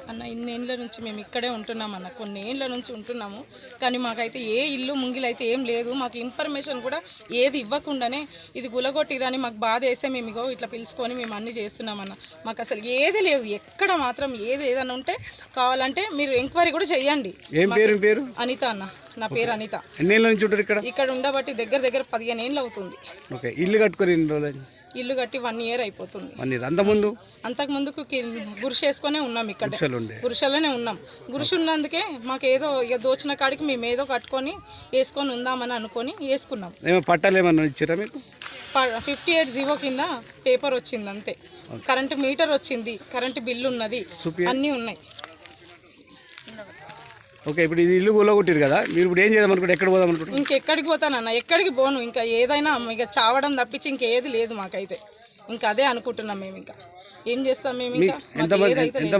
అన్న ఇన్నేళ్ళ నుంచి మేము ఇక్కడే ఉంటున్నాం అన్న, కొన్ని ఏళ్ళ నుంచి ఉంటున్నాము. కానీ మాకైతే ఏ ఇల్లు ముంగిలైతే ఏం లేదు. మాకు ఇన్ఫర్మేషన్ కూడా ఏది ఇవ్వకుండానే ఇది గులగొట్టిరని మాకు బాధ వేస్తే మేము ఇగో ఇట్లా పిలుచుకొని మేము అన్నీ చేస్తున్నామన్న. మాకు అసలు ఏది లేదు, ఎక్కడ మాత్రం ఏదైనా ఉంటే కావాలంటే మీరు ఎంక్వైరీ కూడా చెయ్యండి. పేరు అనిత అన్న, నా పేరు అనిత. ఎన్నేళ్ళ నుంచి ఉంటారు ఇక్కడ? ఇక్కడ ఉండబట్టి దగ్గర 15 ఏళ్ళు అవుతుంది. ఓకే, ఇల్లు కట్టుకొని ఎన్ని రోజులు? ఇల్లు కట్టి 1 ఇయర్ అయిపోతుంది. అంతకు ముందుకు గురిసె వేసుకొనే ఉన్నాం, ఇక్కడ గురిసెలోనే ఉన్నాం. గురిసె ఉన్నందుకే మాకు ఏదో ఇక దోచిన కాడికి మేము ఏదో కట్టుకొని వేసుకొని ఉందామని అనుకొని వేసుకున్నాం. పట్టాలు ఏమన్నా ఇచ్చారా మీకు? 58 కింద పేపర్ వచ్చింది అంతే. కరెంటు మీటర్ వచ్చింది, కరెంటు బిల్లు ఉన్నది, అన్నీ ఉన్నాయి. ఓకే, ఇప్పుడు ఇది ఇల్లు కూలగొట్టారు కదా, మీరు ఇప్పుడు ఏం చేద్దాం అనుకుంటే ఎక్కడ పోదాం అనుకుంటారు? ఇంకెక్కడికి పోతానన్న, ఎక్కడికి పోను. ఇంకా ఏదైనా ఇక చావడం తప్పించి ఇంకేది లేదు మాకైతే. ఇంకా అదే అనుకుంటున్నాం మేము. ఇంకా ఏం చేస్తాం మేము? ఇంకా